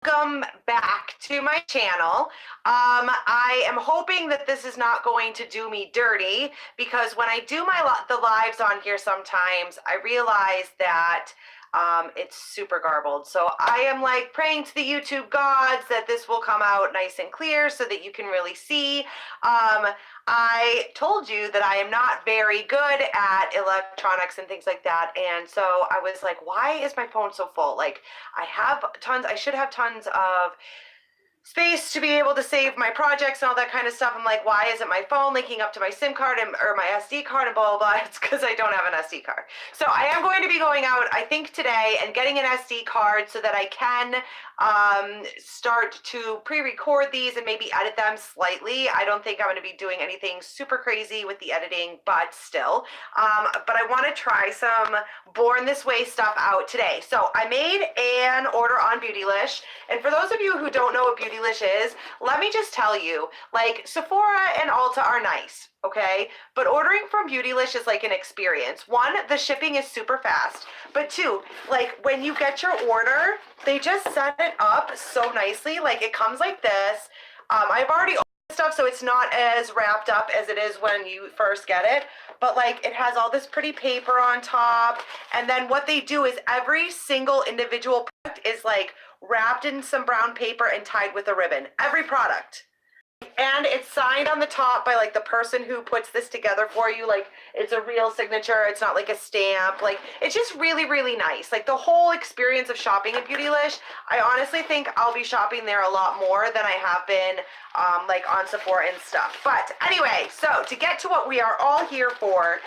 Welcome back to my channel. I am hoping that this is not going to do me dirty because when I do the lives on here sometimes I realize that it's super garbled. So I am like praying to the YouTube gods that this will come out nice and clear so that you can really see. I told you that I am not very good at electronics and things like that, and so I was like, why is my phone so full? Like, I should have tons of space to be able to save my projects and all that kind of stuff. I'm like, why isn't my phone linking up to my SIM card or my SD card and blah, blah, blah. It's because I don't have an SD card. So I am going to be going out, I think today, and getting an SD card so that I can start to pre-record these and maybe edit them slightly. I don't think I'm going to be doing anything super crazy with the editing, but still. But I want to try some Born This Way stuff out today. So I made an order on Beautylish, and for those of you who don't know what Beautylish is, let me just tell you, like, Sephora and Ulta are nice, okay? But ordering from Beautylish is like an experience. One, the shipping is super fast, but two, like, when you get your order, they just set it up so nicely. Like, it comes like this. I've already opened stuff, so it's not as wrapped up as it is when you first get it, but like, it has all this pretty paper on top, and then what they do is every single individual product is like wrapped in some brown paper and tied with a ribbon. Every product. And it's signed on the top by like the person who puts this together for you. Like, it's a real signature. It's not like a stamp. Like, it's just really, really nice. Like, the whole experience of shopping at Beautylish, I honestly think I'll be shopping there a lot more than I have been like on Sephora and stuff. But anyway, so to get to what we are all here for,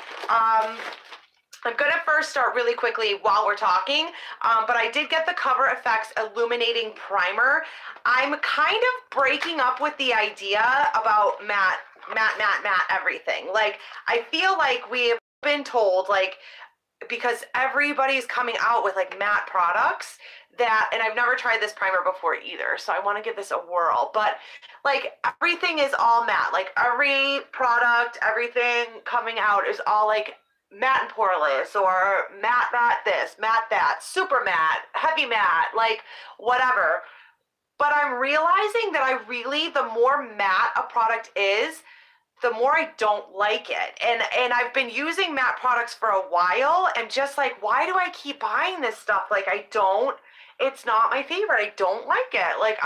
I'm going to first start really quickly while we're talking, but I did get the Cover FX Illuminating Primer. I'm kind of breaking up with the idea about matte everything. Like, I feel like we've been told, like, because everybody's coming out with like matte products that, and I've never tried this primer before either, so I want to give this a whirl, but like, everything is all matte. Like, every product, everything coming out is all like matte and poreless, or matte this, matte that, super matte, heavy matte, like whatever. But I'm realizing that the more matte a product is, the more I don't like it. And I've been using matte products for a while, and just like, why do I keep buying this stuff? Like, it's not my favorite. I don't like it. Like,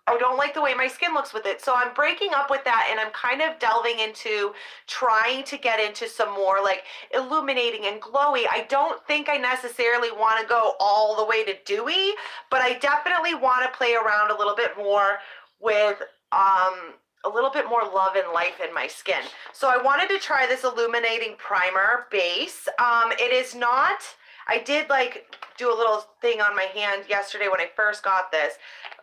I don't like the way my skin looks with it. So I'm breaking up with that, and I'm kind of delving into trying to get into some more like illuminating and glowy. I don't think I necessarily want to go all the way to dewy, but I definitely want to play around a little bit more with a little bit more love and life in my skin. So I wanted to try this illuminating primer base. It is not, I did like do a little thing on my hand yesterday when I first got this,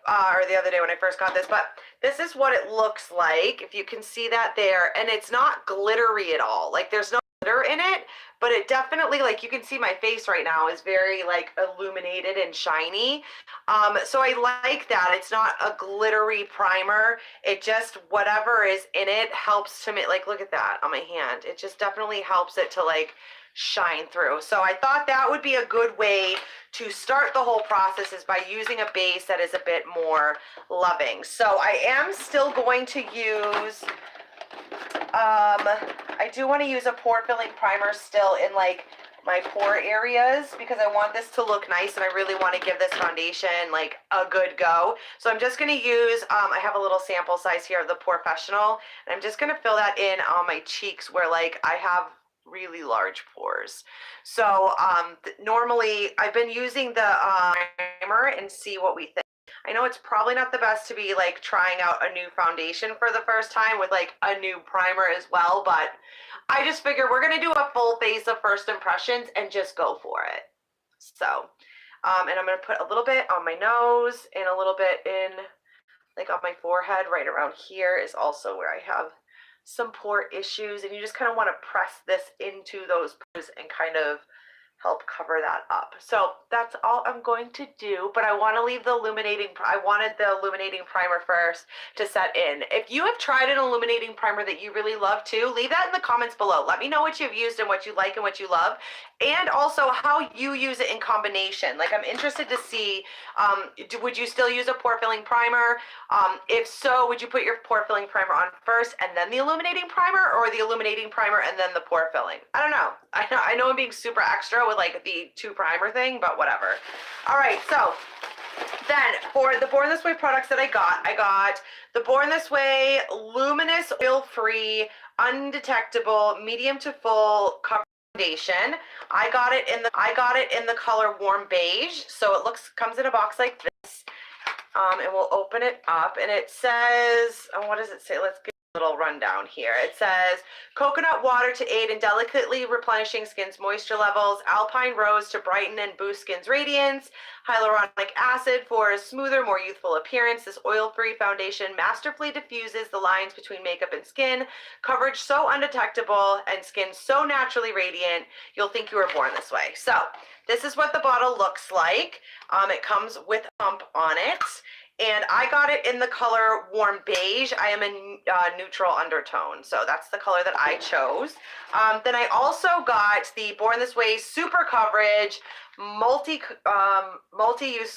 or the other day when I first got this, but this is what it looks like, if you can see that there, and it's not glittery at all. Like, there's no glitter in it, but it definitely, like, you can see my face right now is very like illuminated and shiny. So I like that. It's not a glittery primer. It just, whatever is in it helps to make, like, look at that on my hand. It just definitely helps it to like shine through. So I thought that would be a good way to start the whole process, is by using a base that is a bit more loving. So I am still going to use, I do want to use a pore filling primer still in like my pore areas, because I want this to look nice, and I really want to give this foundation like a good go. So I'm just going to use, I have a little sample size here of the POREfessional, and I'm just going to fill that in on my cheeks where like I have really large pores. So normally I've been using the primer and see what we think. I know it's probably not the best to be like trying out a new foundation for the first time with like a new primer as well, but I just figure we're gonna do a full face of first impressions and just go for it. So and I'm gonna put a little bit on my nose and a little bit in like on my forehead. Right around here is also where I have some pore issues, and you just kind of want to press this into those pores and kind of help cover that up. So that's all I'm going to do, but I want to leave the I wanted the illuminating primer first to set in. If you have tried an illuminating primer that you really love too, leave that in the comments below. Let me know what you've used and what you like and what you love, and also how you use it in combination. Like, I'm interested to see, would you still use a pore filling primer? If so, would you put your pore filling primer on first and then the illuminating primer, or the illuminating primer and then the pore filling? I don't know. I know I'm being super extra with like the 2 primer thing, but whatever. All right, so then for the Born This Way products that I got the Born This Way Luminous Oil-Free Undetectable Medium to Full Cover Foundation. I got it in the color Warm Beige. So it comes in a box like this. And we'll open it up, and it says, what does it say? Let's get a little rundown here. It says coconut water to aid in delicately replenishing skin's moisture levels, alpine rose to brighten and boost skin's radiance, hyaluronic acid for a smoother, more youthful appearance. This oil-free foundation masterfully diffuses the lines between makeup and skin, coverage so undetectable and skin so naturally radiant, you'll think you were born this way. So this is what the bottle looks like. It comes with a pump on it, and I got it in the color Warm Beige. I am in neutral undertone, so that's the color that I chose. Then I also got the Born This Way Super Coverage multi-use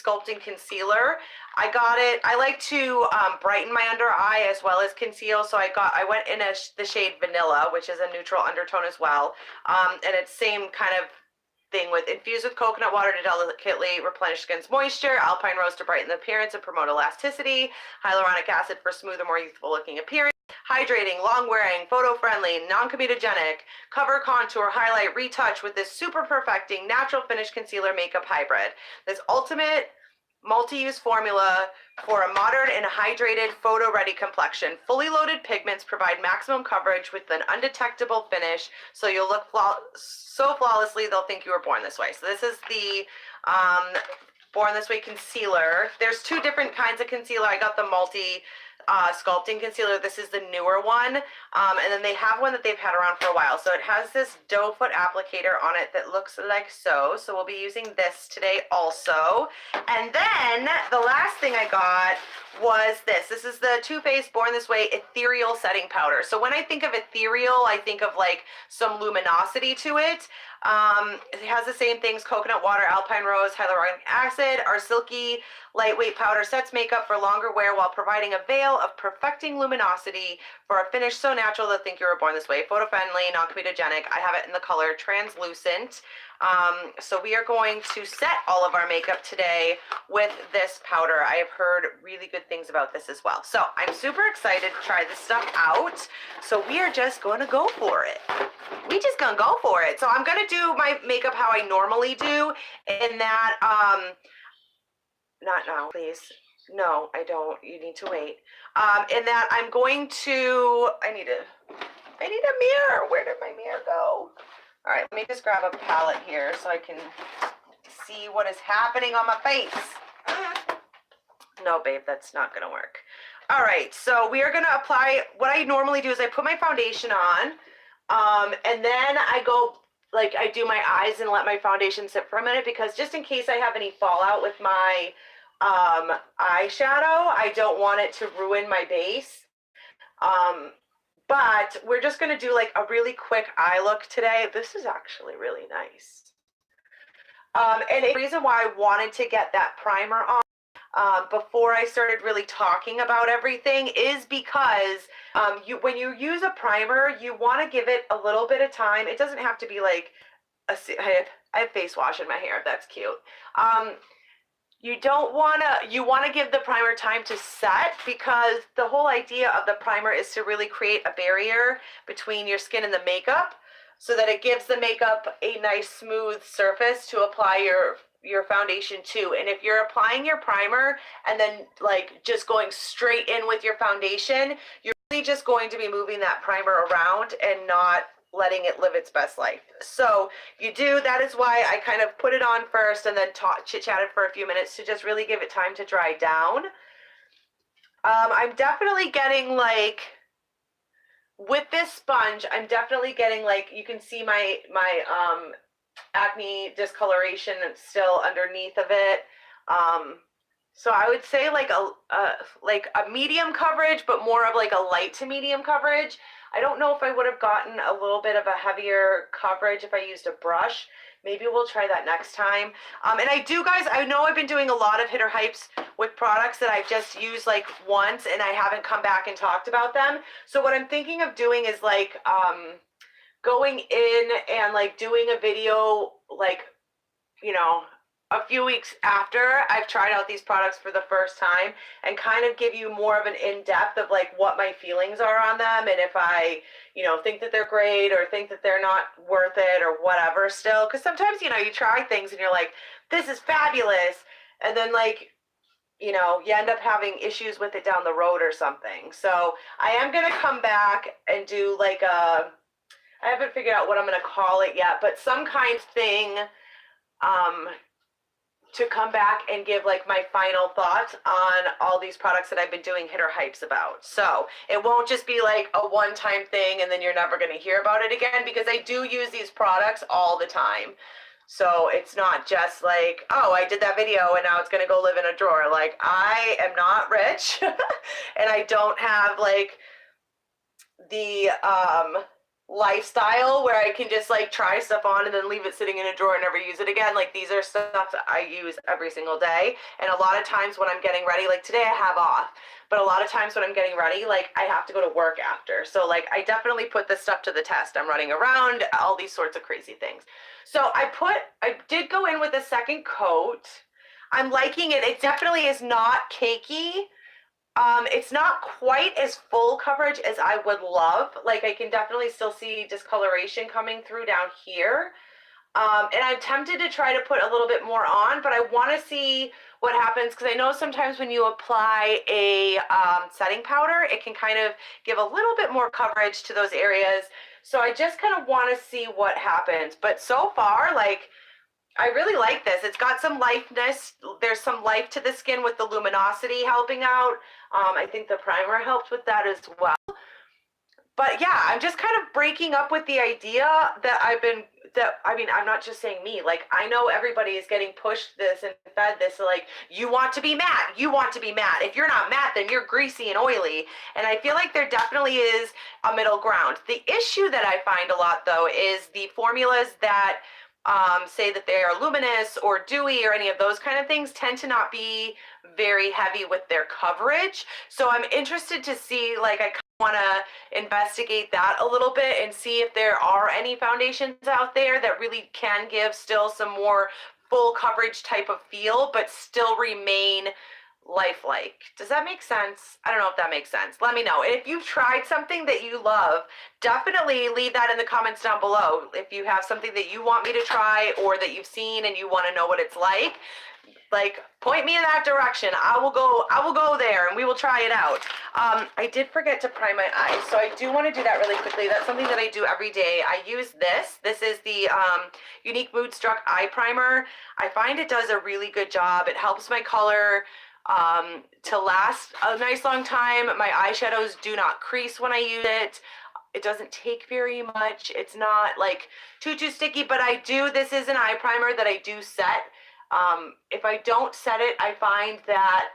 sculpting concealer. I got it. I like to brighten my under eye as well as conceal, so I went in the shade Vanilla, which is a neutral undertone as well, and it's same kind of thing with infused with coconut water to delicately replenish skin's moisture, alpine rose to brighten the appearance and promote elasticity, hyaluronic acid for smoother, more youthful looking appearance, hydrating, long wearing, photo friendly, non-comedogenic, cover, contour, highlight, retouch with this super perfecting natural finish concealer makeup hybrid. This ultimate multi-use formula for a modern and hydrated photo-ready complexion. Fully loaded pigments provide maximum coverage with an undetectable finish, so you'll look so flawlessly they'll think you were born this way. So this is the Born This Way concealer. There's 2 different kinds of concealer. I got the multi sculpting concealer. This is the newer one, and then they have one that they've had around for a while. So it has this doe foot applicator on it that looks like so we'll be using this today also. And then the last thing I got was this is the Too Faced Born This Way Ethereal Setting Powder. So when I think of ethereal, I think of like some luminosity to it. It has the same things: coconut water, alpine rose, hyaluronic acid. Our silky lightweight powder sets makeup for longer wear while providing a veil of perfecting luminosity for a finish so natural they'll think you were born this way. Photo friendly, non-comedogenic. I have it in the color Translucent. So we are going to set all of our makeup today with this powder. I have heard really good things about this as well. So I'm super excited to try this stuff out. So we are just going to go for it. We just gonna go for it. So I'm gonna do my makeup how I normally do, in that, not now, please. No, I don't. You need to wait. In that I'm going to, I need a mirror. Where did my mirror go? All right, let me just grab a palette here so I can see what is happening on my face. No, babe, that's not gonna work. All right, so we are gonna apply, what I normally do is I put my foundation on, and then I go, like, I do my eyes and let my foundation sit for a minute, because just in case I have any fallout with my eyeshadow, I don't want it to ruin my base. But we're just going to do like a really quick eye look today. This is actually really nice. And the reason why I wanted to get that primer on before I started really talking about everything is because when you use a primer, you want to give it a little bit of time. It doesn't have to be like I have face wash in my hair. That's cute. You want to give the primer time to set, because the whole idea of the primer is to really create a barrier between your skin and the makeup, so that it gives the makeup a nice smooth surface to apply your foundation to. And if you're applying your primer and then like just going straight in with your foundation, you're really just going to be moving that primer around and not letting it live its best life. So that is why I kind of put it on first and then chit-chatted for a few minutes to just really give it time to dry down. I'm definitely getting like, with this sponge, I'm definitely getting like, you can see my acne discoloration still underneath of it. So I would say like a medium coverage, but more of like a light to medium coverage. I don't know if I would have gotten a little bit of a heavier coverage if I used a brush. Maybe we'll try that next time. And I do, guys, I know I've been doing a lot of hitter hypes with products that I've just used like once and I haven't come back and talked about them. So what I'm thinking of doing is like going in and like doing a video like, you know, a few weeks after I've tried out these products for the first time and kind of give you more of an in-depth of like what my feelings are on them and if I, you know, think that they're great or think that they're not worth it or whatever still. Because sometimes, you know, you try things and you're like, this is fabulous. And then like, you know, you end up having issues with it down the road or something. So I am going to come back and do like I haven't figured out what I'm going to call it yet, but some kind of thing to come back and give like my final thoughts on all these products that I've been doing hitter hypes about. So it won't just be like a one-time thing and then you're never going to hear about it again, because I do use these products all the time. So it's not just like, oh, I did that video and now it's going to go live in a drawer. Like, I am not rich and I don't have like the lifestyle where I can just like try stuff on and then leave it sitting in a drawer and never use it again. Like, these are stuff that I use every single day. And a lot of times when I'm getting ready, like today I have off, but a lot of times when I'm getting ready, like I have to go to work after. So like I definitely put this stuff to the test. I'm running around, all these sorts of crazy things. So I did go in with a second coat. I'm liking it. It definitely is not cakey. It's not quite as full coverage as I would love. Like, I can definitely still see discoloration coming through down here. And I'm tempted to try to put a little bit more on, but I want to see what happens, because I know sometimes when you apply a setting powder, it can kind of give a little bit more coverage to those areas. So I just kind of want to see what happens. But so far, like, I really like this. It's got some lifeness. There's some life to the skin with the luminosity helping out. I think the primer helped with that as well. But yeah, I'm just kind of breaking up with the idea that I'm not just saying me, like I know everybody is getting pushed this and fed this, like, you want to be matte, you want to be matte. If you're not matte, then you're greasy and oily. And I feel like there definitely is a middle ground. The issue that I find a lot though is the formulas that say that they are luminous or dewy or any of those kind of things tend to not be very heavy with their coverage. So I'm interested to see, like, I want to investigate that a little bit and see if there are any foundations out there that really can give still some more full coverage type of feel, but still remain lifelike. Does that make sense? I don't know if that makes sense. Let me know. And if you've tried something that you love, definitely leave that in the comments down below. If you have something that you want me to try or that you've seen and you want to know what it's like, point me in that direction. I will go there and we will try it out. I did forget to prime my eyes, so I do want to do that really quickly. That's something that I do every day. I use this. This is the Unique Moodstruck Eye Primer. I find it does a really good job. It helps my color to last a nice long time. My eyeshadows do not crease when I use it. It doesn't take very much. It's not like too sticky, but this is an eye primer that I do set. If I don't set it, I find that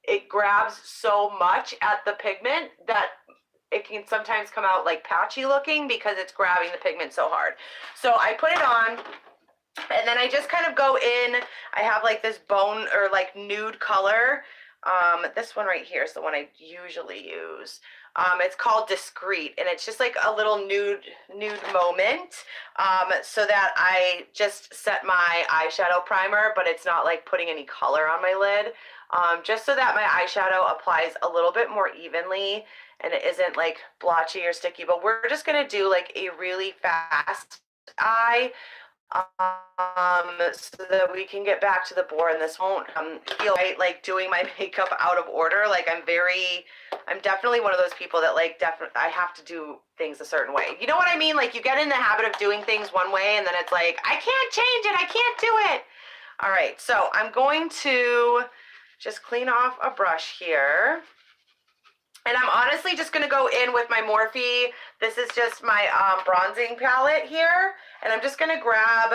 it grabs so much at the pigment that it can sometimes come out like patchy looking because it's grabbing the pigment so hard. So I put it on and then I just kind of go in. I have like this bone or like nude color. This one right here is the one I usually use. It's called Discreet, and it's just like a little nude moment, so that I just set my eyeshadow primer, but it's not like putting any color on my lid, just so that my eyeshadow applies a little bit more evenly and it isn't like blotchy or sticky. But we're just gonna do like a really fast eye, so that we can get back to the board and this won't feel right, like doing my makeup out of order. Like, I'm definitely one of those people that like I have to do things a certain way. You know what I mean? Like, you get in the habit of doing things one way and then it's like, I can't change it, I can't do it. All right, so I'm going to just clean off a brush here. And I'm honestly just going to go in with my Morphe. This is just my bronzing palette here. And I'm just going to grab,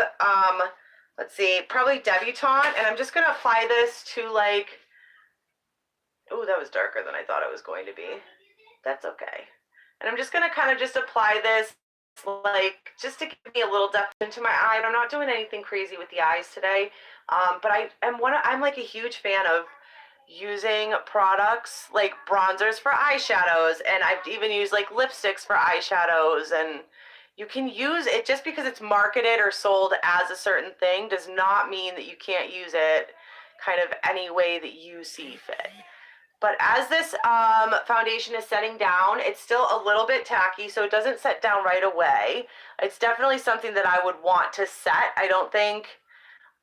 let's see, probably Debutante. And I'm just going to apply this to like, oh, that was darker than I thought it was going to be. That's okay. And I'm just going to kind of just apply this like just to give me a little depth into my eye. I'm not doing anything crazy with the eyes today. But I'm like a huge fan of using products like bronzers for eyeshadows, and I've even used like lipsticks for eyeshadows. And you can use it just because it's marketed or sold as a certain thing does not mean that you can't use it kind of any way that you see fit. But as this foundation is setting down, it's still a little bit tacky, so it doesn't set down right away. It's definitely something that I would want to set. I don't think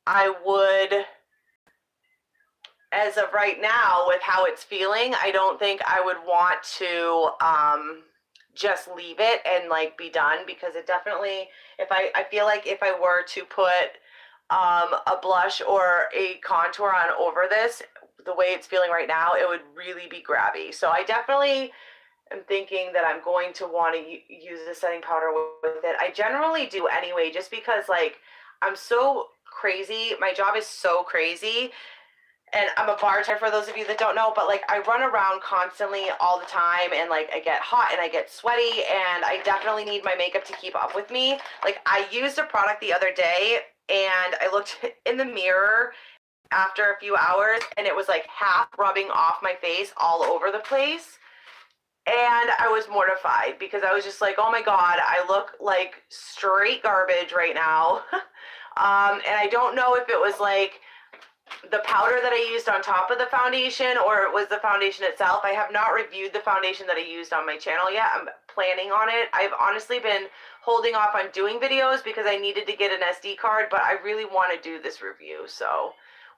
I would, as of right now, with how it's feeling, I don't think I would want to just leave it and like be done, because it definitely, I feel like if I were to put a blush or a contour on over this, the way it's feeling right now, it would really be grabby. So I definitely am thinking that I'm going to want to use the setting powder with it. I generally do anyway, just because like I'm so crazy. My job is so crazy. And I'm a bartender, for those of you that don't know, but like I run around constantly all the time, and like I get hot and I get sweaty, and I definitely need my makeup to keep up with me. Like I used a product the other day and I looked in the mirror after a few hours and it was like half rubbing off my face all over the place. And I was mortified because I was just like, oh my God, I look like straight garbage right now. And I don't know if it was like the powder that I used on top of the foundation or it was the foundation itself. I have not reviewed the foundation that I used on my channel yet. I'm planning on it. I've honestly been holding off on doing videos because I needed to get an SD card, but I really want to do this review. So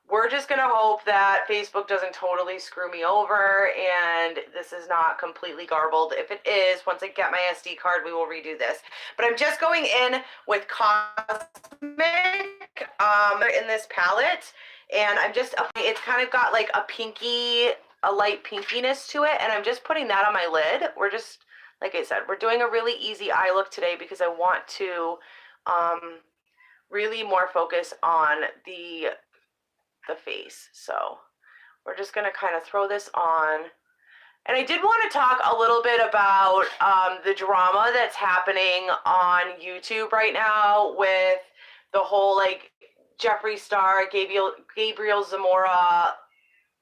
we're just going to hope that Facebook doesn't totally screw me over and this is not completely garbled. If it is, once I get my SD card, we will redo this. But I'm just going in with Cosmic in this palette. And I'm just, it's kind of got like a light pinkiness to it. And I'm just putting that on my lid. We're just, like I said, we're doing a really easy eye look today because I want to really more focus on the face. So we're just going to kind of throw this on. And I did want to talk a little bit about the drama that's happening on YouTube right now with the whole like Jeffree Star, Gabriel Zamora,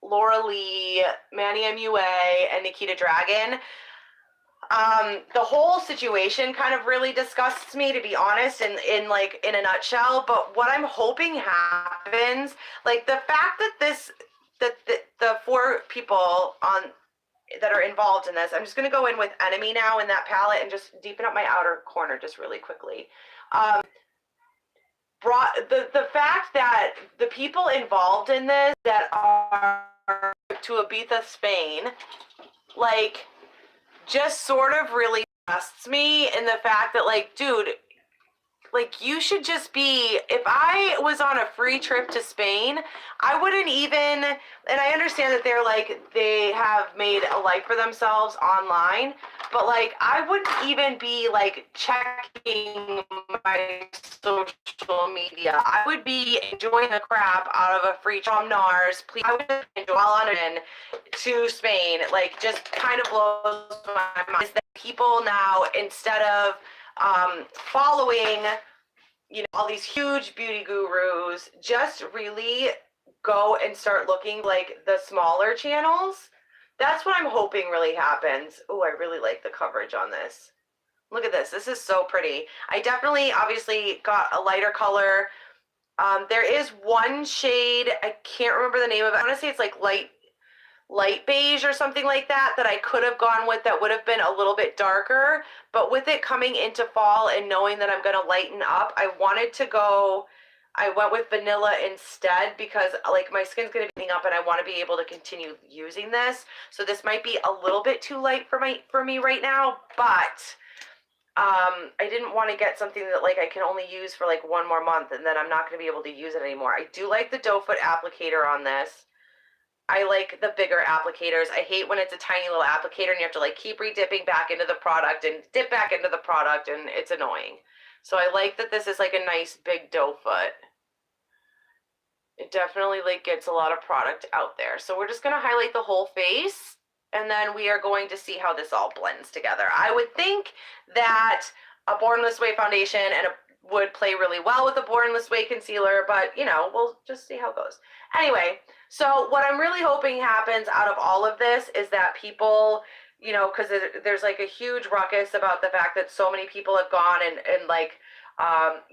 Laura Lee, Manny MUA, and Nikita Dragun. The whole situation kind of really disgusts me, to be honest, in a nutshell. But what I'm hoping happens, like the fact that the four people that are involved in this, I'm just going to go in with Enemy now in that palette and just deepen up my outer corner just really quickly. The fact that the people involved in this that are to Ibiza, Spain, like, just sort of really disgusts me in the fact that, like, dude, like, you should just be, if I was on a free trip to Spain, I wouldn't even, and I understand that they have made a life for themselves online, but, like, I wouldn't even be, like, checking my social media. I would be enjoying the crap out of a free trip from NARS. Please, I would enjoy London to Spain. Like, just kind of blows my mind. Is that people now, instead of following, you know, all these huge beauty gurus, just really go and start looking like the smaller channels. That's what I'm hoping really happens. Oh, I really like the coverage on this. Look at this. This is so pretty. I definitely, obviously, got a lighter color. There is one shade, I can't remember the name of it. I want to say it's like light beige or something like that I could have gone with that would have been a little bit darker, but with it coming into fall and knowing that I'm going to lighten up, I went with vanilla instead because like my skin's going to be up and I want to be able to continue using this. So this might be a little bit too light for me right now, but I didn't want to get something that like I can only use for like 1 more month and then I'm not going to be able to use it anymore. I do like the doe foot applicator on this. I like the bigger applicators. I hate when it's a tiny little applicator and you have to like keep re-dipping back into the product and dip back into the product, and it's annoying. So I like that this is like a nice big doe foot. It definitely like gets a lot of product out there. So we're just going to highlight the whole face, and then we are going to see how this all blends together. I would think that a Born This Way foundation and would play really well with a Born This Way concealer, but you know, we'll just see how it goes. Anyway, so what I'm really hoping happens out of all of this is that people, you know, because there's like a huge ruckus about the fact that so many people have gone and like,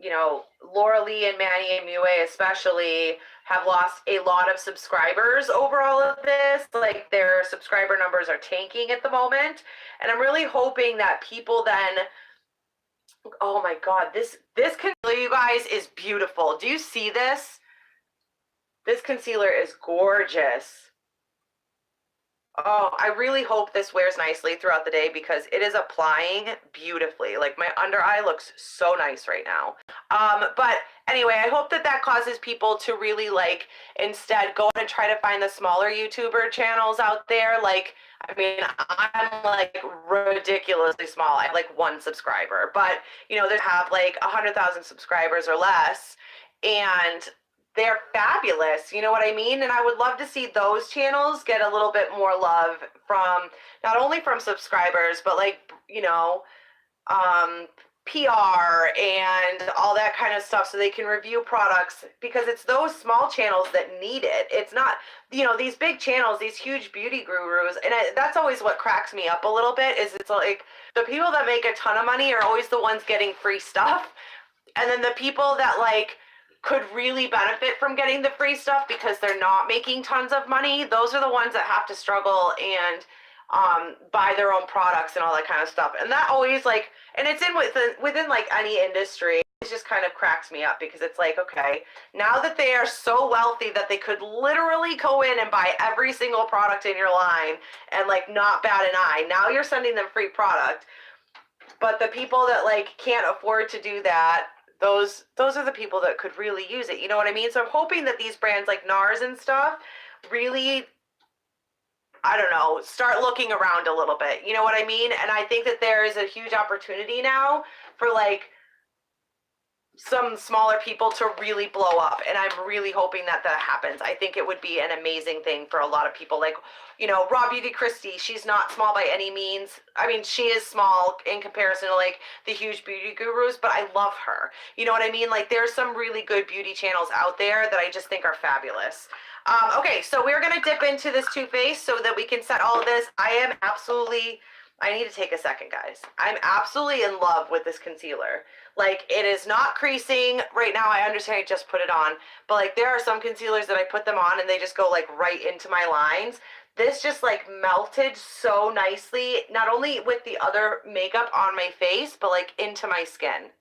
you know, Laura Lee and Manny and Mue especially have lost a lot of subscribers over all of this. Like their subscriber numbers are tanking at the moment. And I'm really hoping that people then, oh my God, this concealer, you guys, is beautiful. Do you see this? This concealer is gorgeous. Oh, I really hope this wears nicely throughout the day because it is applying beautifully. Like my under eye looks so nice right now. But anyway, I hope that that causes people to really like instead go and try to find the smaller YouTuber channels out there. Like, I mean, I'm like ridiculously small. I have like 1 subscriber, but you know, they have like 100,000 subscribers or less, and they're fabulous, you know what I mean? And I would love to see those channels get a little bit more love from not only from subscribers, but like, you know, PR and all that kind of stuff so they can review products, because it's those small channels that need it. It's not, you know, these big channels, these huge beauty gurus. And that's always what cracks me up a little bit, is it's like the people that make a ton of money are always the ones getting free stuff. And then the people that like could really benefit from getting the free stuff because they're not making tons of money, those are the ones that have to struggle and buy their own products and all that kind of stuff. And that always like, and it's in within like any industry, it just kind of cracks me up because it's like, okay, now that they are so wealthy that they could literally go in and buy every single product in your line and like not bat an eye, now you're sending them free product. But the people that like can't afford to do that, those are the people that could really use it. You know what I mean? So I'm hoping that these brands like NARS and stuff really, I don't know, start looking around a little bit. You know what I mean? And I think that there is a huge opportunity now for like some smaller people to really blow up, and I'm really hoping that that happens. I think it would be an amazing thing for a lot of people. Like, you know, Raw Beauty Christie, she's not small by any means. I mean, she is small in comparison to like the huge beauty gurus, but I love her. You know what I mean? Like there's some really good beauty channels out there that I just think are fabulous. Okay, so we're gonna dip into this Too Faced so that we can set all of this. I need to take a second, guys. I'm absolutely in love with this concealer. Like, it is not creasing right now. I understand I just put it on, but like there are some concealers that I put them on and they just go like right into my lines. This just like melted so nicely, not only with the other makeup on my face, but like into my skin.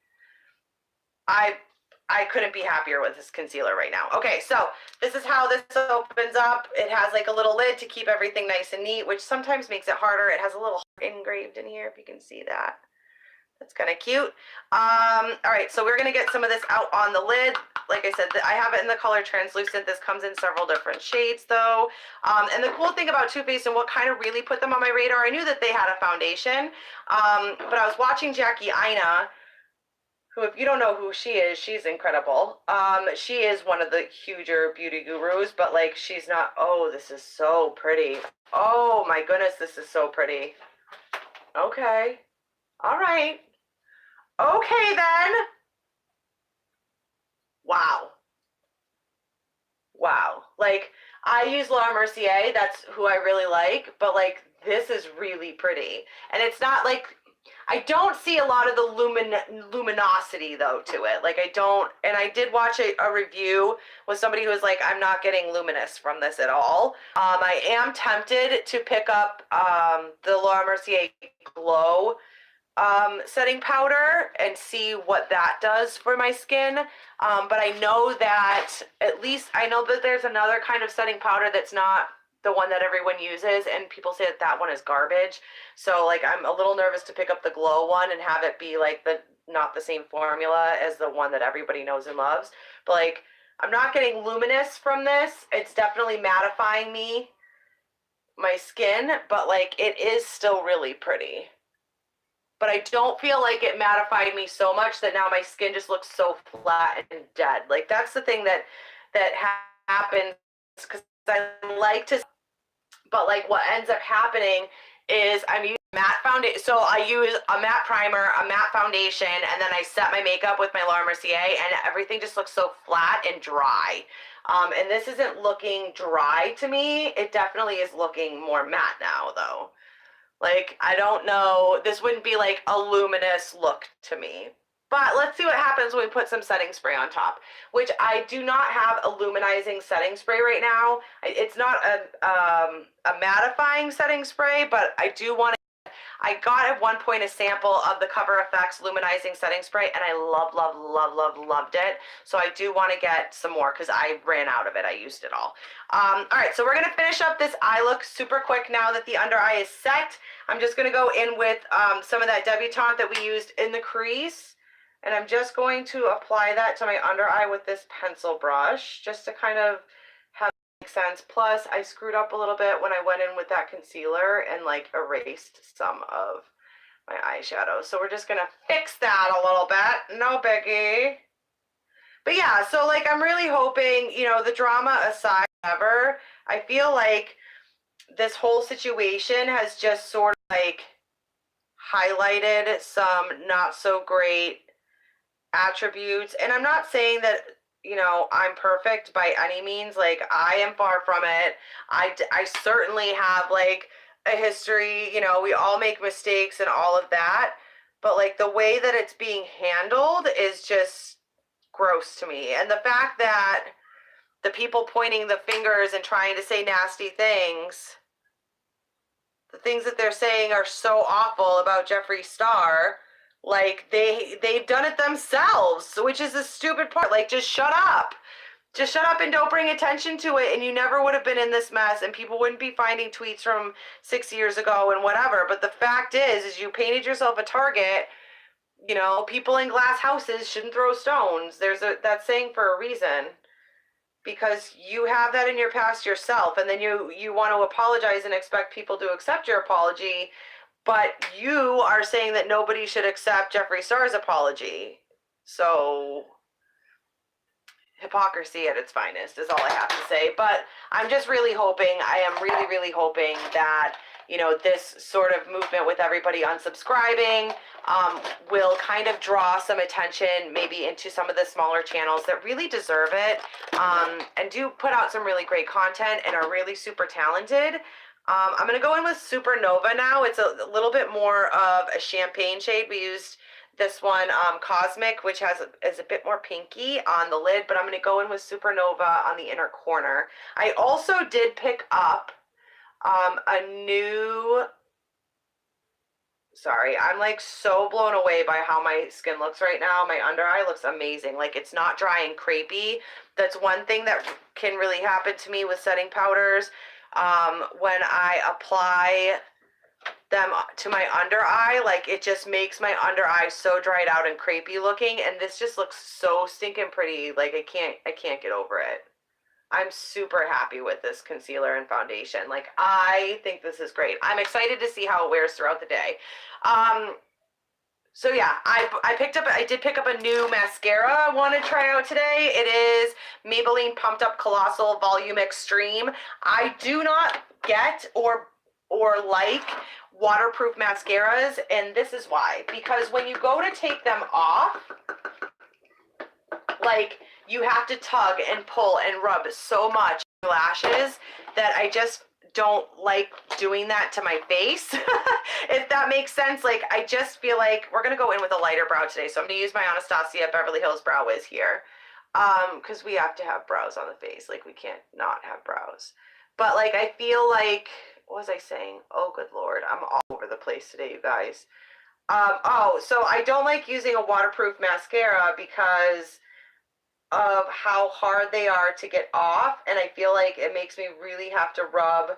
I couldn't be happier with this concealer right now. Okay, so this is how this opens up. It has like a little lid to keep everything nice and neat, which sometimes makes it harder. It has a little heart engraved in here, if you can see that. That's kind of cute. All right, so we're gonna get some of this out on the lid. Like I said, I have it in the color translucent. This comes in several different shades though. And the cool thing about Too Faced and what kind of really put them on my radar, I knew that they had a foundation, but I was watching Jackie Aina, who, if you don't know who she is, she's incredible. She is one of the huger beauty gurus, but like she's not, oh, this is so pretty. Oh my goodness, this is so pretty. Okay. All right. Okay then. Wow. Wow. Like I use Laura Mercier, that's who I really like, but like this is really pretty. And it's not like, I don't see a lot of the luminosity though to it. Like I don't, and I did watch a review with somebody who was like, I'm not getting luminous from this at all. I am tempted to pick up the Laura Mercier Glow setting powder and see what that does for my skin. But I know that, at least I know that there's another kind of setting powder that's not the one that everyone uses, and people say that that one is garbage. So like I'm a little nervous to pick up the Glow one and have it be like the not the same formula as the one that everybody knows and loves. But like I'm not getting luminous from this. It's definitely mattifying my skin, but like it is still really pretty. But I don't feel like it mattified me so much that now my skin just looks so flat and dead. Like that's the thing that happens, because I like to, but like what ends up happening is I'm using matte foundation. So I use a matte primer, a matte foundation, and then I set my makeup with my Laura Mercier, and everything just looks so flat and dry. And this isn't looking dry to me. It definitely is looking more matte now, though. Like, I don't know. This wouldn't be like a luminous look to me. But let's see what happens when we put some setting spray on top, which I do not have a luminizing setting spray right now. It's not a mattifying setting spray, but I do want to. I got at one point a sample of the Cover FX luminizing setting spray, and I loved it. So I do want to get some more because I ran out of it. I used it all. All right, so we're going to finish up this eye look super quick now that the under eye is set. I'm just going to go in with some of that Debutante that we used in the crease. And I'm just going to apply that to my under eye with this pencil brush just to kind of have it make sense. Plus, I screwed up a little bit when I went in with that concealer and like erased some of my eyeshadow. So we're just going to fix that a little bit. No biggie. But yeah, so like I'm really hoping, you know, the drama aside, ever, I feel like this whole situation has just sort of like highlighted some not so great attributes. And I'm not saying that, you know, I'm perfect by any means. Like, I am far from it. I certainly have like a history, you know, we all make mistakes and all of that. But like the way that it's being handled is just gross to me. And the fact that the people pointing the fingers and trying to say nasty things, the things that they're saying are so awful about Jeffree Star. Like they've done it themselves, which is the stupid part. Like, just shut up. Just shut up and don't bring attention to it, and you never would have been in this mess, and people wouldn't be finding tweets from 6 years ago and whatever. But the fact is you painted yourself a target. You know, people in glass houses shouldn't throw stones. There's that saying for a reason. Because you have that in your past yourself, and then you want to apologize and expect people to accept your apology, but you are saying that nobody should accept Jeffree Star's apology. So hypocrisy at its finest is all I have to say. But I'm just really hoping, I am really hoping that, you know, this sort of movement with everybody unsubscribing will kind of draw some attention maybe into some of the smaller channels that really deserve it, and do put out some really great content and are really super talented. I'm going to go in with Supernova now. It's a little bit more of a champagne shade. We used this one, Cosmic, which is a bit more pinky on the lid, but I'm going to go in with Supernova on the inner corner. I also did pick up a new, sorry, I'm like so blown away by how my skin looks right now. My under eye looks amazing. Like, it's not dry and crepey. That's one thing that can really happen to me with setting powders. When I apply them to my under eye, like, it just makes my under eye so dried out and crepey looking, and this just looks so stinking pretty. Like, I can't get over it. I'm super happy with this concealer and foundation. Like, I think this is great. I'm excited to see how it wears throughout the day. So yeah, I did pick up a new mascara I want to try out today. It is Maybelline Pumped Up Colossal Volume Extreme. I do not get or like waterproof mascaras, and this is why. Because when you go to take them off, like, you have to tug and pull and rub so much lashes that I just don't like doing that to my face. If that makes sense. Like, I just feel like we're gonna go in with a lighter brow today, so I'm gonna use my Anastasia Beverly Hills Brow Wiz here, because we have to have brows on the face. Like, we can't not have brows. But like, I feel like, what was I saying? Oh, good Lord, I'm all over the place today, you guys. Oh, so I don't like using a waterproof mascara because of how hard they are to get off, and I feel like it makes me really have to rub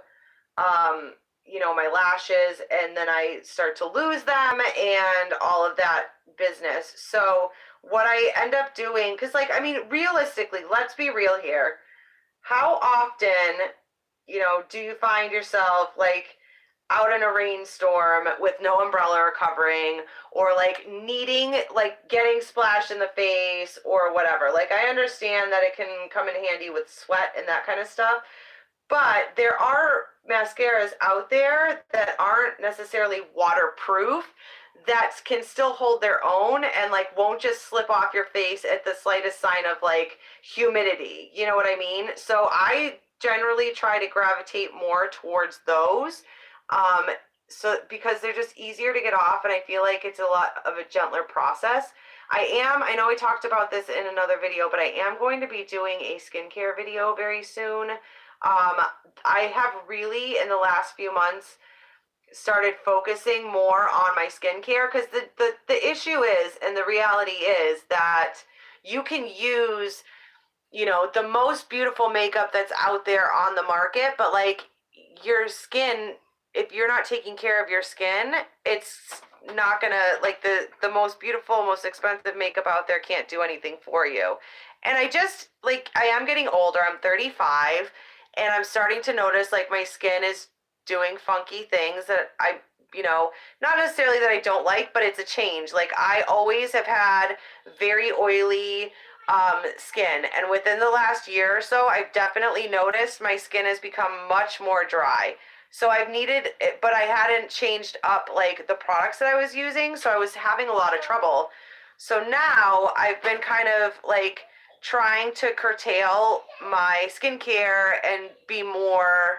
you know, my lashes, and then I start to lose them and all of that business. So what I end up doing, because like, I mean, realistically, let's be real here. How often, do you find yourself like out in a rainstorm with no umbrella or covering, or like needing, like getting splashed in the face or whatever? Like, I understand that it can come in handy with sweat and that kind of stuff, but there are mascaras out there that aren't necessarily waterproof that can still hold their own and like won't just slip off your face at the slightest sign of like humidity. You know what I mean? So I generally try to gravitate more towards those. Um, so because they're just easier to get off and I feel like it's a lot of a gentler process. I know I talked about this in another video, but I am going to be doing a skincare video very soon. I have really, in the last few months, started focusing more on my skincare because the issue is, and the reality is that you can use, the most beautiful makeup that's out there on the market, but like your skin, if you're not taking care of your skin, it's not gonna, like, the most beautiful, most expensive makeup out there can't do anything for you. And I just, like, I am getting older. I'm 35 and I'm starting to notice like my skin is doing funky things that not necessarily that I don't like, but it's a change. Like, I always have had very oily skin, and within the last year or so, I've definitely noticed my skin has become much more dry. So I've needed it, but I hadn't changed up like the products that I was using, so I was having a lot of trouble. So now I've been kind of like trying to curtail my skincare and be more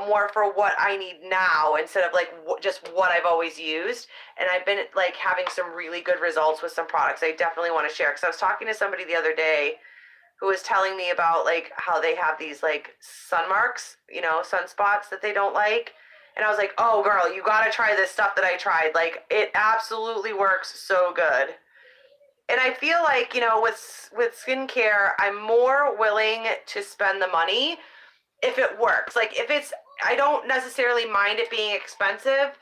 more for what I need now instead of like just what I've always used. And I've been like having some really good results with some products I definitely want to share. Because I was talking to somebody the other day who was telling me about like how they have these like sun marks, sunspots that they don't like. And I was like, oh girl, you got to try this stuff that I tried. Like, it absolutely works so good. And I feel like, with skincare, I'm more willing to spend the money if it works. Like, if it's, I don't necessarily mind it being expensive.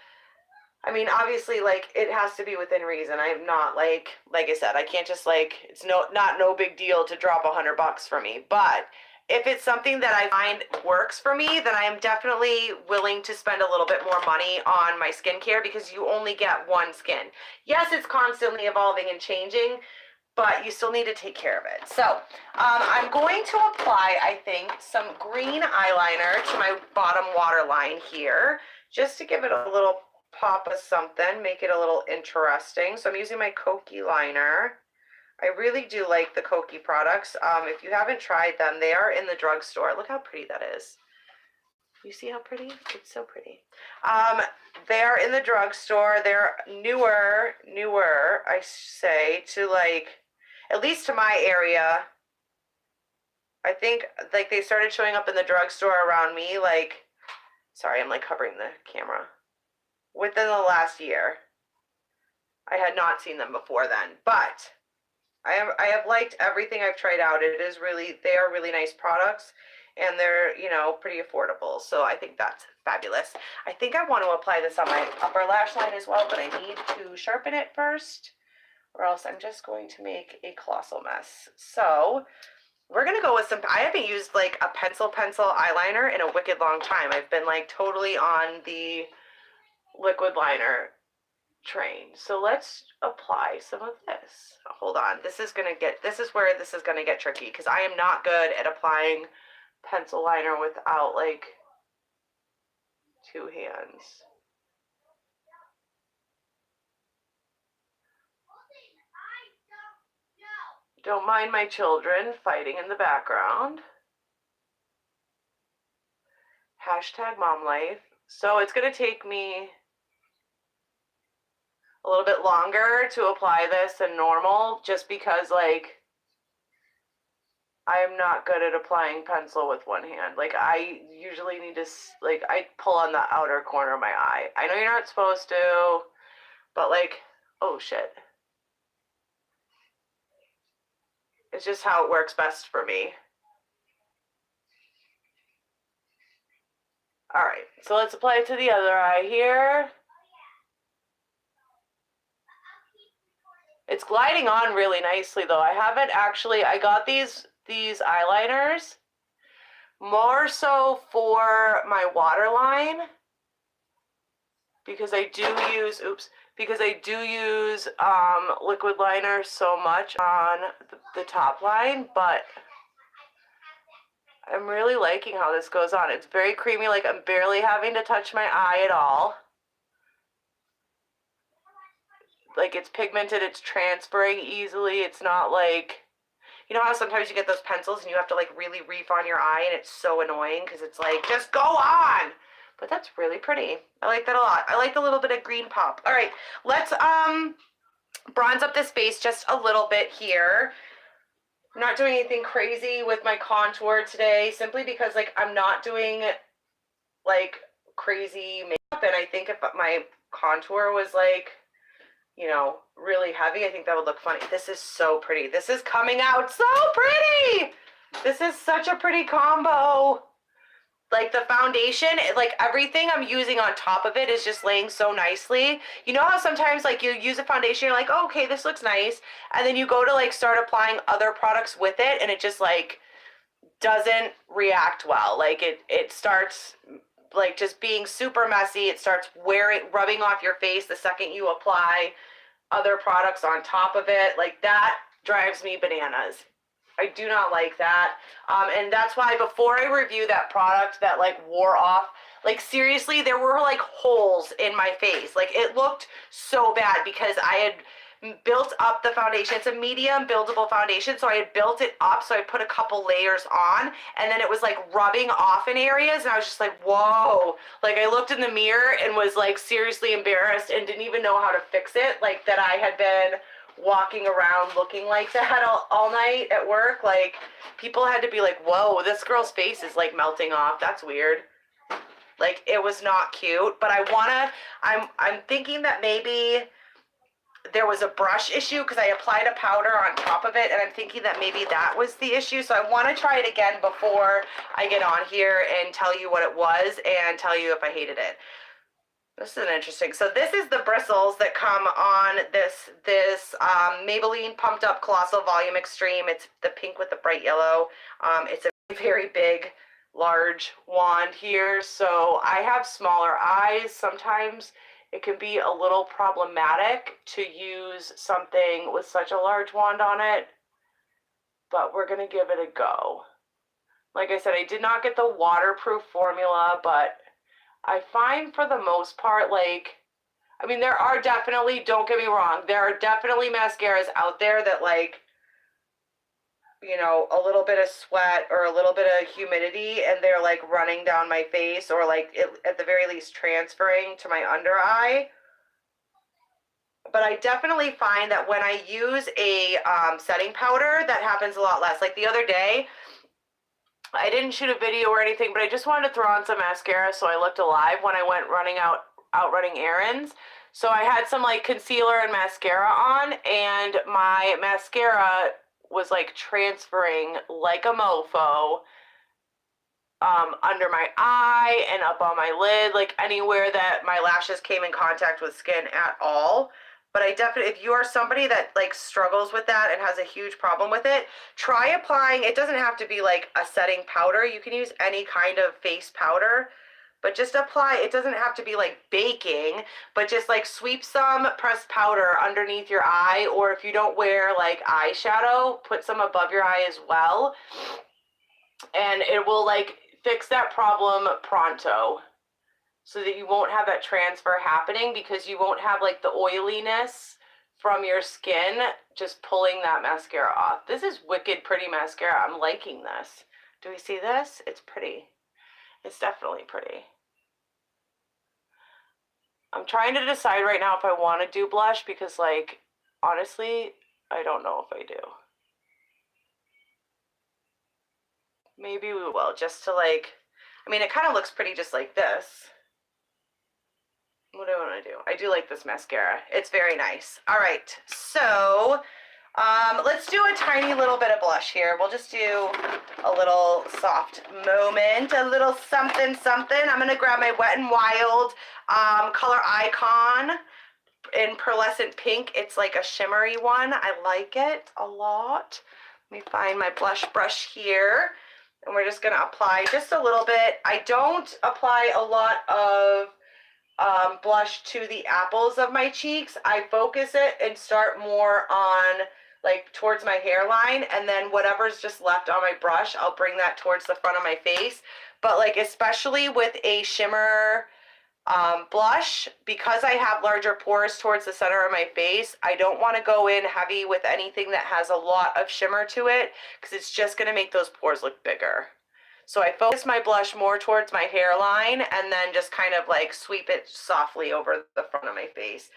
I mean, obviously, like, it has to be within reason. I'm not like I said, I can't just like, it's no big deal to drop $100 for me. But if it's something that I find works for me, then I am definitely willing to spend a little bit more money on my skincare because you only get one skin. Yes, it's constantly evolving and changing, but you still need to take care of it. So I'm going to apply, I think, some green eyeliner to my bottom waterline here, just to give it a little pop of something, make it a little interesting. So I'm using my Kokie liner. I really do like the Kokie products. If you haven't tried them, they are in the drugstore. Look how pretty that is. You see how pretty? It's so pretty. They are in the drugstore. They're newer, I say, to like, at least to my area. I think like they started showing up in the drugstore around me, like, sorry, I'm like covering the camera, within the last year. I had not seen them before then, but I have liked everything I've tried out. They are really nice products, and they're, pretty affordable. So I think that's fabulous. I think I want to apply this on my upper lash line as well, but I need to sharpen it first, or else I'm just going to make a colossal mess. So we're going to go with I haven't used like a pencil eyeliner in a wicked long time. I've been like totally on the liquid liner train. So let's apply some of this. Hold on. This is where this is going to get tricky because I am not good at applying pencil liner without like two hands. Don't mind my children fighting in the background. Hashtag mom life. So it's going to take me a little bit longer to apply this than normal just because like I'm not good at applying pencil with one hand. Like, I usually need to, like, I pull on the outer corner of my eye. I know you're not supposed to, but like, oh shit. It's just how it works best for me. All right, so let's apply it to the other eye here. It's gliding on really nicely though. I haven't actually, I got these eyeliners more so for my waterline because I do use, because I do use liquid liner so much on the top line, but I'm really liking how this goes on. It's very creamy, like I'm barely having to touch my eye at all. Like it's pigmented, it's transferring easily. It's not like, you know how sometimes you get those pencils and you have to like really reef on your eye and it's so annoying because it's like, just go on. But that's really pretty. I like that a lot. I like the little bit of green pop. All right, let's bronze up this face just a little bit here. I'm not doing anything crazy with my contour today simply because like I'm not doing like crazy makeup, and I think if my contour was like, you know, really heavy, I think that would look funny. This is so pretty. This is coming out so pretty. This is such a pretty combo. Like the foundation, like everything I'm using on top of it is just laying so nicely. You know how sometimes like you use a foundation, you're like, oh, okay, this looks nice. And then you go to like start applying other products with it and it just like doesn't react well. Like it starts like just being super messy. It starts rubbing off your face the second you apply other products on top of it. Like that drives me bananas. I do not like that. And that's why before I review that product that like wore off, like seriously, there were like holes in my face. Like it looked so bad because I had built up the foundation. It's a medium buildable foundation. So I had built it up. So I put a couple layers on and then it was like rubbing off in areas. And I was just like, whoa. Like I looked in the mirror and was like seriously embarrassed and didn't even know how to fix it. Like that I had been walking around looking like that all night at work. Like people had to be like, whoa, this girl's face is like melting off. That's weird. Like it was not cute, but I'm thinking that maybe there was a brush issue because I applied a powder on top of it, and I'm thinking that maybe that was the issue. So I want to try it again before I get on here and tell you what it was and tell you if I hated it. This is interesting. So this is the bristles that come on this Maybelline Pumped Up Colossal Volume Extreme. It's the pink with the bright yellow. It's a very big, large wand here. So I have smaller eyes. Sometimes it can be a little problematic to use something with such a large wand on it. But we're going to give it a go. Like I said, I did not get the waterproof formula, but I find for the most part, like, I mean, there are definitely, don't get me wrong, there are definitely mascaras out there that like, you know, a little bit of sweat or a little bit of humidity and they're like running down my face or like at the very least transferring to my under eye. But I definitely find that when I use a setting powder, that happens a lot less. Like the other day, I didn't shoot a video or anything, but I just wanted to throw on some mascara so I looked alive when I went out running errands. So I had some like concealer and mascara on, and my mascara was like transferring like a mofo under my eye and up on my lid, like anywhere that my lashes came in contact with skin at all. But I definitely, if you are somebody that like struggles with that and has a huge problem with it, try applying. It doesn't have to be like a setting powder. You can use any kind of face powder, but just apply. It doesn't have to be like baking, but just like sweep some pressed powder underneath your eye, or if you don't wear like eyeshadow, put some above your eye as well. And it will like fix that problem pronto, so that you won't have that transfer happening, because you won't have like the oiliness from your skin just pulling that mascara off. This is wicked pretty mascara. I'm liking this. Do we see this? It's pretty. It's definitely pretty. I'm trying to decide right now if I want to do blush, because like, honestly, I don't know if I do. Maybe we will, just to like, I mean, it kind of looks pretty just like this. What do I want to do? I do like this mascara. It's very nice. All right, so let's do a tiny little bit of blush here. We'll just do a little soft moment, a little something something. I'm going to grab my Wet n Wild color Icon in Pearlescent Pink. It's like a shimmery one. I like it a lot. Let me find my blush brush here. And we're just gonna apply just a little bit. I don't apply a lot of blush to the apples of my cheeks. I focus it and start more on like towards my hairline, and then whatever's just left on my brush, I'll bring that towards the front of my face. But like especially with a shimmer blush, because I have larger pores towards the center of my face, I don't want to go in heavy with anything that has a lot of shimmer to it, because it's just going to make those pores look bigger. So I focus my blush more towards my hairline and then just kind of like sweep it softly over the front of my face,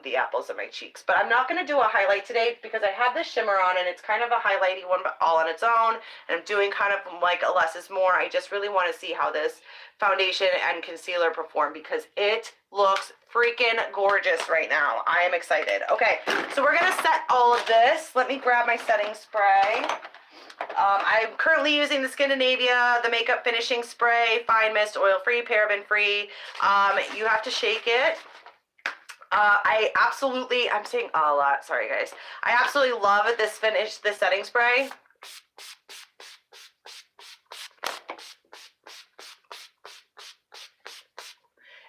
the apples of my cheeks. But I'm not going to do a highlight today because I have this shimmer on and it's kind of a highlighty one, but all on its own. And I'm doing kind of like a less is more. I just really want to see how this foundation and concealer perform because it looks freaking gorgeous right now. I am excited. Okay, so we're going to set all of this. Let me grab my setting spray. I'm currently using the Skindinavia, the Makeup Finishing Spray, Fine Mist, oil-free, paraben-free. You have to shake it. I'm saying a lot, sorry guys. I absolutely love this setting spray.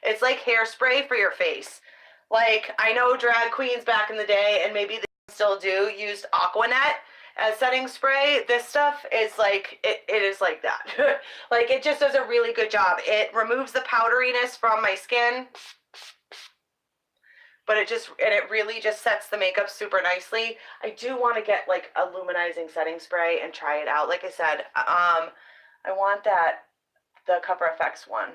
It's like hairspray for your face. Like, I know drag queens back in the day, and maybe they still do, used Aquanet as setting spray. This stuff is like, it is like that. Like, it just does a really good job. It removes the powderiness from my skin, but it really just sets the makeup super nicely. I do want to get like a luminizing setting spray and try it out. Like I said, I want the Cover FX one.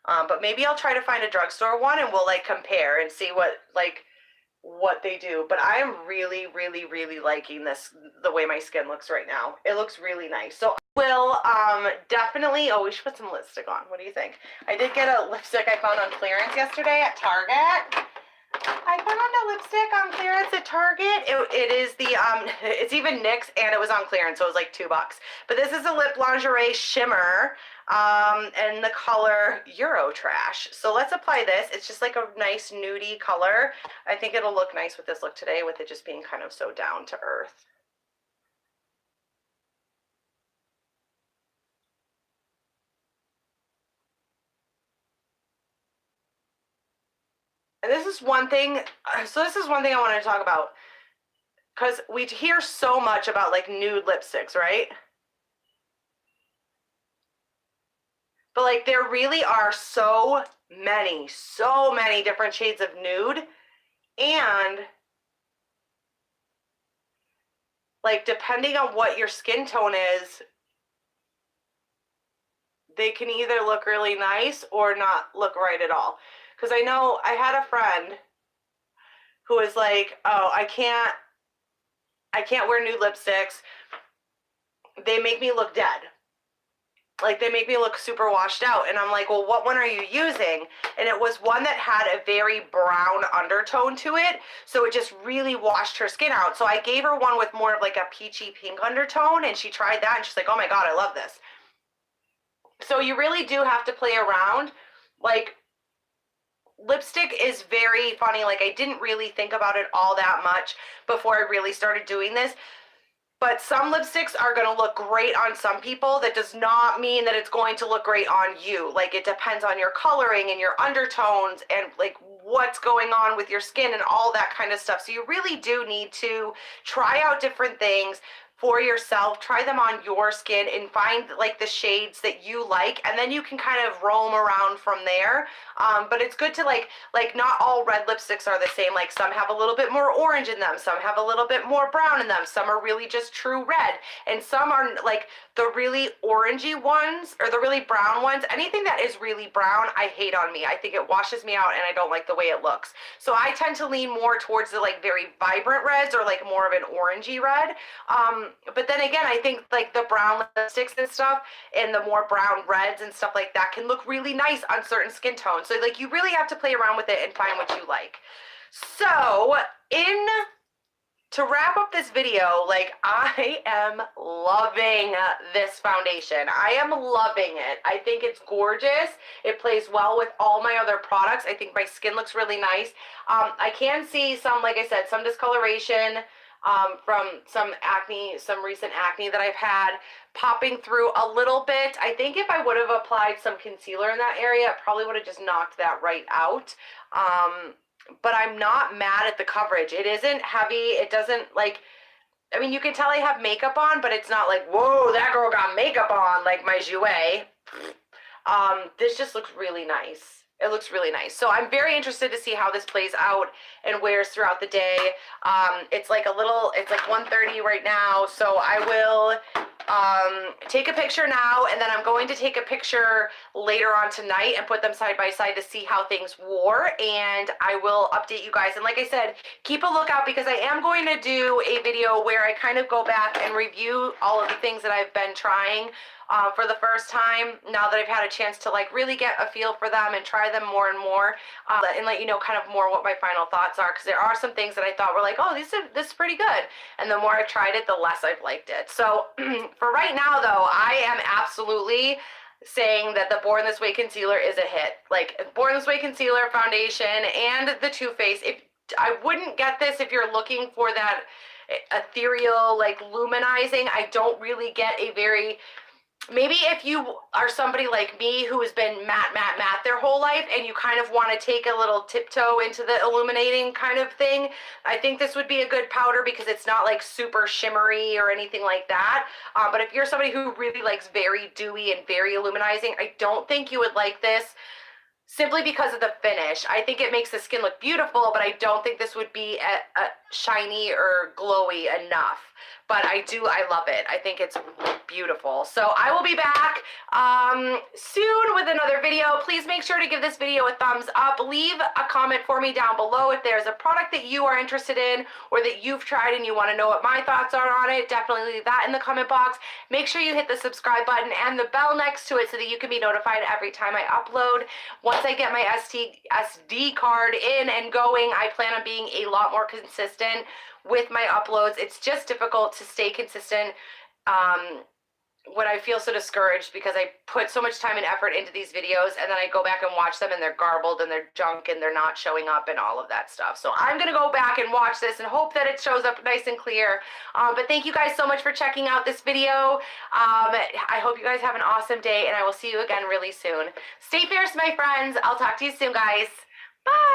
But maybe I'll try to find a drugstore one and we'll like compare and see what they do. But I am really, really, really liking the way my skin looks right now. It looks really nice. So I will definitely, we should put some lipstick on. What do you think? I did get a lipstick I found on clearance yesterday at Target. I found a lipstick on clearance at Target. It is the, it's even NYX and it was on clearance, so it was like $2. But this is a Lip Lingerie Shimmer, and the color Eurotrash. So let's apply this. It's just like a nice nudie color. I think it'll look nice with this look today, with it just being kind of so down to earth. And this is one thing, I wanted to talk about, because we hear so much about like nude lipsticks, right? But like there really are so many different shades of nude, and like depending on what your skin tone is, they can either look really nice or not look right at all. Because I know I had a friend who was like, oh, I can't wear nude lipsticks. They make me look dead. Like, they make me look super washed out. And I'm like, well, what one are you using? And it was one that had a very brown undertone to it. So it just really washed her skin out. So I gave her one with more of like a peachy pink undertone. And she tried that and she's like, oh my God, I love this. So you really do have to play around. Like, lipstick is very funny. Like, I didn't really think about it all that much before I really started doing this. But some lipsticks are going to look great on some people. That does not mean that it's going to look great on you. Like, it depends on your coloring and your undertones and like what's going on with your skin and all that kind of stuff. So you really do need to try out different things for yourself, try them on your skin and find like the shades that you like, and then you can kind of roam around from there. But it's good to like not all red lipsticks are the same. Like, some have a little bit more orange in them, some have a little bit more brown in them, some are really just true red, and some are like the really orangey ones or the really brown ones. Anything that is really brown, I hate on me. I think it washes me out and I don't like the way it looks. So I tend to lean more towards the like very vibrant reds or like more of an orangey red. But then again, I think like the brown lipsticks and stuff and the more brown reds and stuff like that can look really nice on certain skin tones. So like you really have to play around with it and find what you like. So in to wrap up this video, like, I am loving this foundation. I am loving it. I think it's gorgeous. It plays well with all my other products. I think my skin looks really nice. I can see some, like I said, some discoloration from some acne, some recent acne that I've had popping through a little bit. I think if I would have applied some concealer in that area, it probably would have just knocked that right out. But I'm not mad at the coverage. It isn't heavy. It doesn't like, I mean, you can tell I have makeup on, but it's not like, whoa, that girl got makeup on, like my Jouer. This just looks really nice. It looks really nice. So I'm very interested to see how this plays out and wears throughout the day. It's like 1:30 right now. So I will take a picture now, and then I'm going to take a picture later on tonight and put them side by side to see how things wore, and I will update you guys. And like I said, keep a lookout, because I am going to do a video where I kind of go back and review all of the things that I've been trying for the first time, now that I've had a chance to like really get a feel for them and try them more and more, and let you know kind of more what my final thoughts are, because there are some things that I thought were like, oh, this is pretty good, and the more I've tried it, the less I've liked it. So for right now though, I am absolutely saying that the Born This Way concealer is a hit. Like, Born This Way concealer, foundation, and the Too Faced. If I wouldn't get this if you're looking for that ethereal, like, luminizing. I don't really get a very, maybe if you are somebody like me who has been matte their whole life, and you kind of want to take a little tiptoe into the illuminating kind of thing, I think this would be a good powder, because it's not like super shimmery or anything like that. But if you're somebody who really likes very dewy and very illuminizing, I don't think you would like this, simply because of the finish. I think it makes the skin look beautiful, but I don't think this would be a shiny or glowy enough. But I love it. I think it's beautiful. So I will be back soon with another video. Please make sure to give this video a thumbs up. Leave a comment for me down below if there's a product that you are interested in or that you've tried and you want to know what my thoughts are on it. Definitely leave that in the comment box. Make sure you hit the subscribe button and the bell next to it so that you can be notified every time I upload. Once I get my SD card in and going, I plan on being a lot more consistent with my uploads. It's just difficult to stay consistent when I feel so discouraged, because I put so much time and effort into these videos, and then I go back and watch them and they're garbled and they're junk and they're not showing up and all of that stuff. So I'm gonna go back and watch this and hope that it shows up nice and clear. But thank you guys so much for checking out this video. I hope you guys have an awesome day, and I will see you again really soon. Stay fierce, my friends. I'll talk to you soon, guys. Bye.